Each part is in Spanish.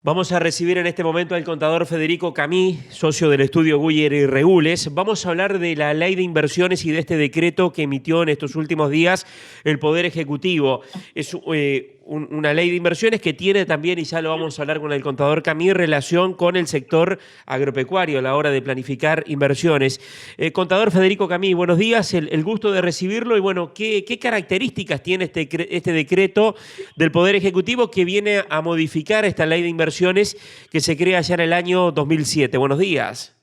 Vamos a recibir en este momento al contador Federico Camí, socio del estudio Guyer y Regules. Vamos a hablar de la ley de inversiones y de este decreto que emitió en estos últimos días el Poder Ejecutivo. Es una ley de inversiones que tiene también, y ya lo vamos a hablar con el contador Camí, relación con el sector agropecuario a la hora de planificar inversiones. Contador Federico Camí, buenos días, el gusto de recibirlo. Y bueno, ¿qué características tiene este decreto del Poder Ejecutivo que viene a modificar esta ley de inversiones que se crea ya en el año 2007? Buenos días.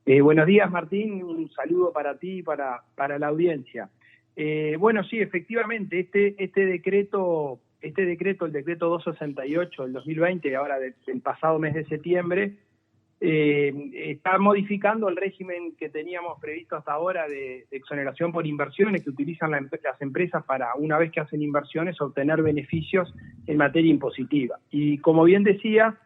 Buenos días, Martín. Un saludo para ti y para la audiencia. Bueno, sí, efectivamente, este decreto, el decreto 268 del 2020, ahora del pasado mes de septiembre, está modificando el régimen que teníamos previsto hasta ahora de exoneración por inversiones que utilizan las empresas para, una vez que hacen inversiones, obtener beneficios en materia impositiva. Y como bien decía,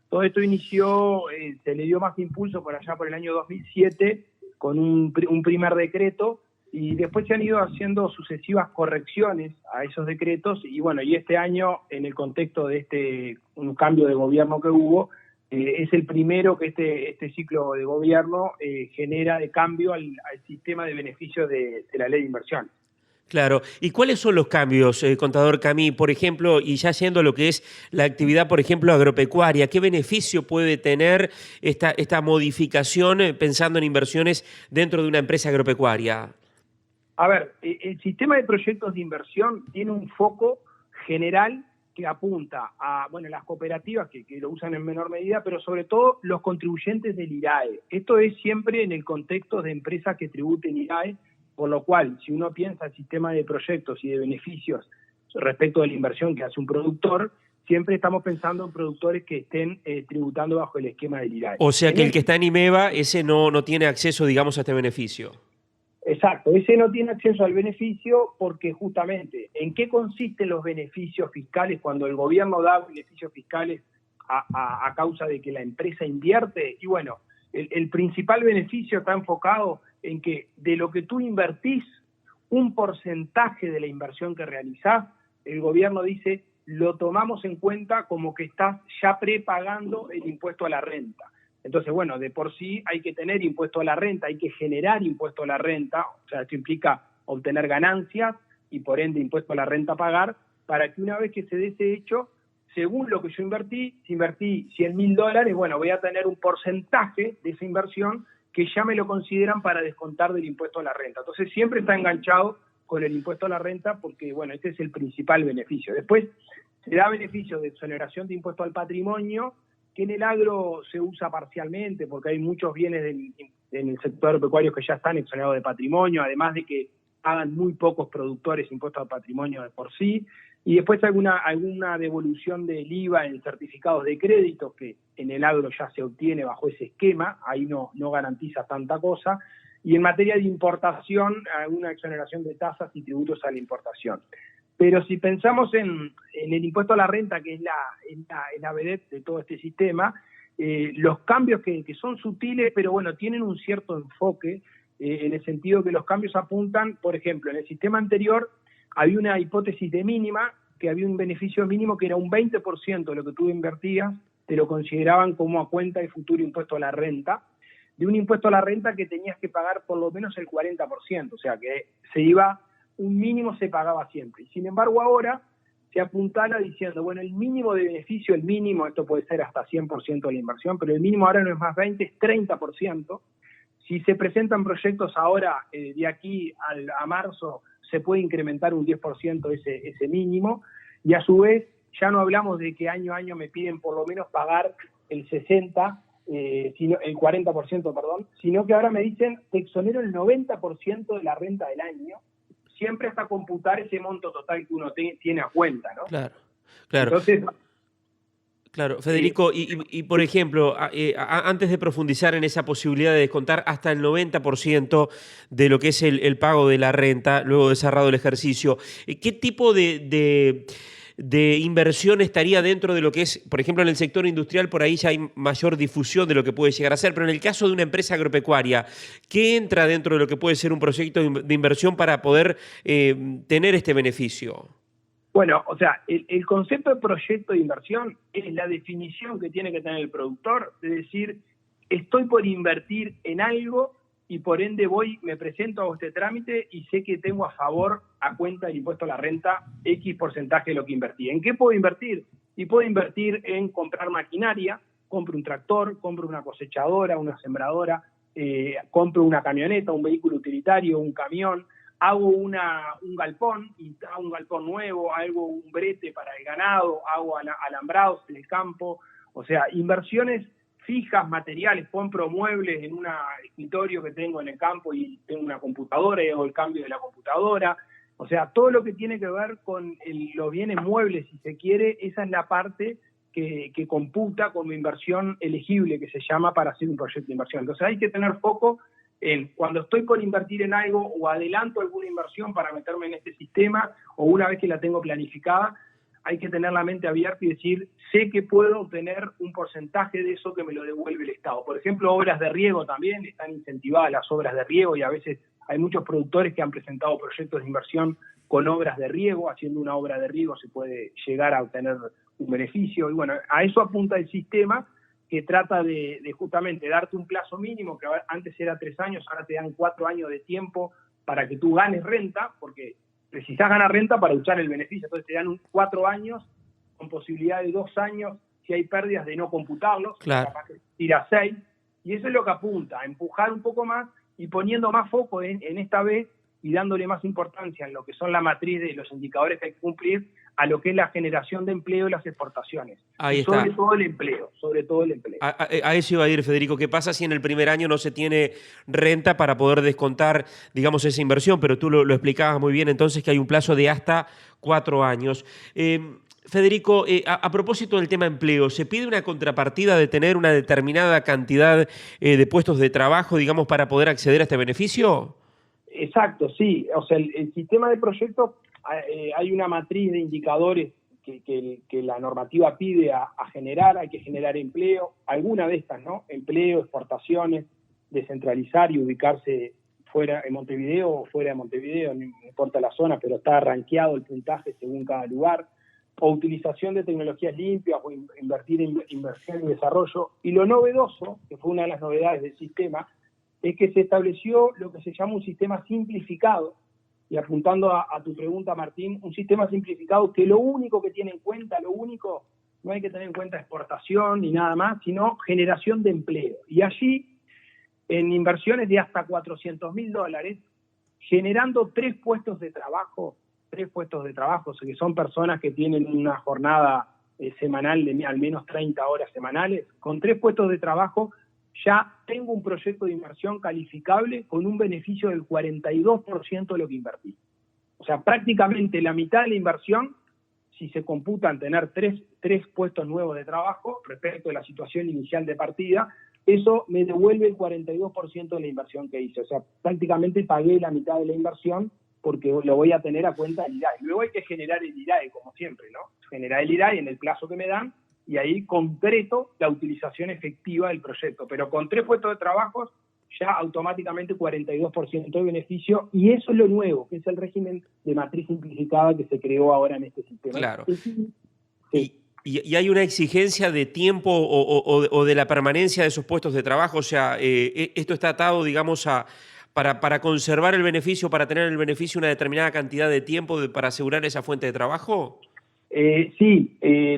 todo esto inició, se le dio más impulso por allá por el año 2007 con un primer decreto, y después se han ido haciendo sucesivas correcciones a esos decretos, y bueno, y este año, en el contexto de un cambio de gobierno que hubo, es el primero que este ciclo de gobierno genera de cambio al sistema de beneficios de la ley de inversión. Claro. ¿Y cuáles son los cambios, contador Camí? Por ejemplo, y ya yendo a lo que es la actividad, por ejemplo, agropecuaria, ¿qué beneficio puede tener esta modificación pensando en inversiones dentro de una empresa agropecuaria? A ver, el sistema de proyectos de inversión tiene un foco general que apunta a, bueno, las cooperativas que lo usan en menor medida, pero sobre todo los contribuyentes del IRAE. Esto es siempre en el contexto de empresas que tributen IRAE, por lo cual, si uno piensa el sistema de proyectos y de beneficios respecto de la inversión que hace un productor, siempre estamos pensando en productores que estén tributando bajo el esquema del IRAE. O sea que el que está en IMEVA, ese no tiene acceso, digamos, a este beneficio. Exacto, ese no tiene acceso al beneficio porque justamente, ¿en qué consisten los beneficios fiscales cuando el gobierno da beneficios fiscales a causa de que la empresa invierte? Y bueno, el principal beneficio está enfocado en que de lo que tú invertís, un porcentaje de la inversión que realizás, el gobierno dice, lo tomamos en cuenta como que estás ya prepagando el impuesto a la renta. Entonces, bueno, de por sí hay que tener impuesto a la renta, hay que generar impuesto a la renta, o sea, esto implica obtener ganancias y por ende impuesto a la renta a pagar, para que una vez que se dé ese hecho, según lo que yo invertí, si invertí $100.000, bueno, voy a tener un porcentaje de esa inversión que ya me lo consideran para descontar del impuesto a la renta. Entonces siempre está enganchado con el impuesto a la renta porque, bueno, este es el principal beneficio. Después se da beneficio de exoneración de impuesto al patrimonio, que en el agro se usa parcialmente porque hay muchos bienes en el sector agropecuario que ya están exonerados de patrimonio, además de que pagan muy pocos productores impuestos al patrimonio de por sí, y después alguna devolución del IVA en certificados de crédito que en el agro ya se obtiene bajo ese esquema, ahí no garantiza tanta cosa, y en materia de importación, alguna exoneración de tasas y tributos a la importación. Pero si pensamos en el impuesto a la renta, que es la vedette de todo este sistema, los cambios que son sutiles, pero bueno, tienen un cierto enfoque, en el sentido que los cambios apuntan, por ejemplo, en el sistema anterior había una hipótesis de mínima, que había un beneficio mínimo que era un 20% de lo que tú invertías, te lo consideraban como a cuenta de futuro impuesto a la renta, de un impuesto a la renta que tenías que pagar por lo menos el 40%, o sea que un mínimo se pagaba siempre. Y sin embargo ahora se apuntala diciendo, bueno, el mínimo de beneficio, esto puede ser hasta 100% de la inversión, pero el mínimo ahora no es más 20, es 30%. Si se presentan proyectos ahora, de aquí a marzo, se puede incrementar un 10% ese mínimo, y a su vez ya no hablamos de que año a año me piden por lo menos pagar el 40%, perdón, sino que ahora me dicen, te exonero el 90% de la renta del año, siempre hasta computar ese monto total que uno tiene a cuenta, ¿no? Claro. Entonces, claro, Federico, y por ejemplo, antes de profundizar en esa posibilidad de descontar hasta el 90% de lo que es el pago de la renta, luego de cerrado el ejercicio, ¿qué tipo de inversión estaría dentro de lo que es, por ejemplo, en el sector industrial? Por ahí ya hay mayor difusión de lo que puede llegar a ser, pero en el caso de una empresa agropecuaria, ¿qué entra dentro de lo que puede ser un proyecto de inversión para poder tener este beneficio? Bueno, o sea, el concepto de proyecto de inversión es la definición que tiene que tener el productor, de decir, estoy por invertir en algo y por ende me presento, hago este trámite y sé que tengo a favor, a cuenta del impuesto a la renta, X porcentaje de lo que invertí. ¿En qué puedo invertir? Y puedo invertir en comprar maquinaria, compro un tractor, compro una cosechadora, una sembradora, compro una camioneta, un vehículo utilitario, un camión, hago un galpón, y hago un galpón nuevo, hago un brete para el ganado, hago alambrados en el campo, o sea, inversiones fijas, materiales, compro muebles en un escritorio que tengo en el campo y tengo una computadora y hago el cambio de la computadora, o sea, todo lo que tiene que ver con los bienes muebles, si se quiere, esa es la parte que computa como inversión elegible, que se llama, para hacer un proyecto de inversión. Entonces hay que tener foco en cuando estoy por invertir en algo o adelanto alguna inversión para meterme en este sistema, o una vez que la tengo planificada, hay que tener la mente abierta y decir, sé que puedo obtener un porcentaje de eso que me lo devuelve el Estado. Por ejemplo, obras de riego también, están incentivadas las obras de riego y a veces hay muchos productores que han presentado proyectos de inversión con obras de riego. Haciendo una obra de riego se puede llegar a obtener un beneficio, y bueno, a eso apunta el sistema, que trata de justamente darte un plazo mínimo, que antes era 3 años, ahora te dan 4 años de tiempo para que tú ganes renta, porque precisás ganar renta para usar el beneficio. Entonces te dan 4 años con posibilidad de 2 años, si hay pérdidas, de no computarlos, Claro. capaz que tira 6, y eso es lo que apunta, a empujar un poco más y poniendo más foco en esta vez, y dándole más importancia en lo que son la matriz de los indicadores que hay que cumplir, a lo que es la generación de empleo y las exportaciones. Ahí y está. sobre todo el empleo, sobre todo el empleo. A eso iba a ir, Federico. ¿Qué pasa si en el primer año no se tiene renta para poder descontar, digamos, esa inversión? Pero tú lo explicabas muy bien, entonces, que hay un plazo de hasta 4 años. Federico, a propósito del tema empleo, ¿se pide una contrapartida de tener una determinada cantidad de puestos de trabajo, digamos, para poder acceder a este beneficio? Exacto, sí. O sea, el sistema de proyectos, hay una matriz de indicadores que la normativa pide a generar. Hay que generar empleo, alguna de estas, ¿no? Empleo, exportaciones, descentralizar y ubicarse fuera de Montevideo o fuera de Montevideo, no importa la zona, pero está rankeado el puntaje según cada lugar, o utilización de tecnologías limpias, o invertir en inversión y desarrollo. Y lo novedoso, que fue una de las novedades del sistema, es que se estableció lo que se llama un sistema simplificado. Y apuntando a tu pregunta, Martín, un sistema simplificado que lo único que tiene en cuenta, no hay que tener en cuenta exportación ni nada más, sino generación de empleo. Y allí, en inversiones de hasta $400.000, generando 3 puestos de trabajo, o sea, que son personas que tienen una jornada semanal de al menos 30 horas semanales, con 3 puestos de trabajo, ya tengo un proyecto de inversión calificable con un beneficio del 42% de lo que invertí. O sea, prácticamente la mitad de la inversión, si se computan tener tres puestos nuevos de trabajo respecto de la situación inicial de partida, eso me devuelve el 42% de la inversión que hice. O sea, prácticamente pagué la mitad de la inversión porque lo voy a tener a cuenta del IRAE. Luego hay que generar el IRAE, como siempre, ¿no? Generar el IRAE en el plazo que me dan, y ahí concreto la utilización efectiva del proyecto. Pero con 3 puestos de trabajo, ya automáticamente 42% de beneficio, y eso es lo nuevo, que es el régimen de matriz simplificada que se creó ahora en este sistema. Claro. Sí. ¿Y hay una exigencia de tiempo o de la permanencia de esos puestos de trabajo? O sea, esto está atado, digamos, para conservar el beneficio, para tener el beneficio una determinada cantidad de tiempo para asegurar esa fuente de trabajo. Sí,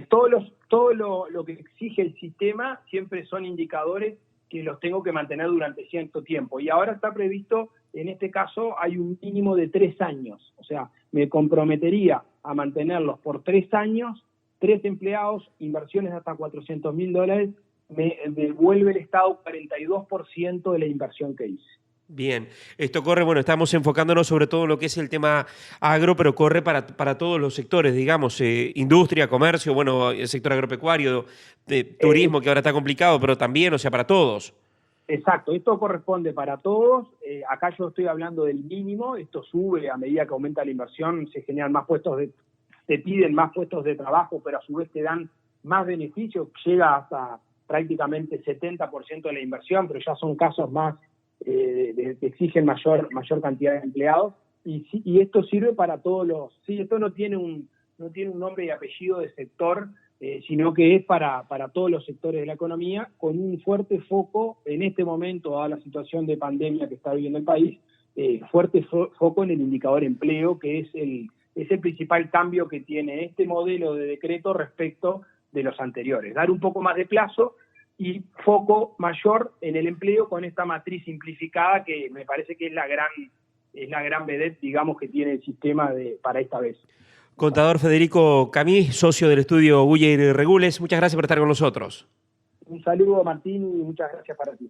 todo lo que exige el sistema siempre son indicadores que los tengo que mantener durante cierto tiempo. Y ahora está previsto, en este caso, hay un mínimo de 3 años. O sea, me comprometería a mantenerlos por 3 años, 3 empleados, inversiones de hasta $400.000, me devuelve el Estado 42% de la inversión que hice. Bien, esto corre, bueno, estamos enfocándonos sobre todo en lo que es el tema agro, pero corre para todos los sectores, digamos, industria, comercio, bueno, el sector agropecuario, turismo, que ahora está complicado, pero también, o sea, para todos. Exacto, esto corresponde para todos. Acá yo estoy hablando del mínimo, esto sube a medida que aumenta la inversión, se generan más puestos te piden más puestos de trabajo, pero a su vez te dan más beneficios, llega hasta prácticamente 70% de la inversión, pero ya son casos más que exigen mayor cantidad de empleados, y esto sirve para todos esto no tiene no tiene un nombre y apellido de sector, sino que es para todos los sectores de la economía, con un fuerte foco en este momento, dada la situación de pandemia que está viviendo el país, fuerte foco en el indicador empleo, que es el principal cambio que tiene este modelo de decreto respecto de los anteriores. Dar un poco más de plazo y foco mayor en el empleo con esta matriz simplificada que me parece que es la gran vedette, digamos, que tiene el sistema para esta vez. Contador Federico Camí, socio del estudio Guyer y Regules, muchas gracias por estar con nosotros. Un saludo, Martín, y muchas gracias para ti.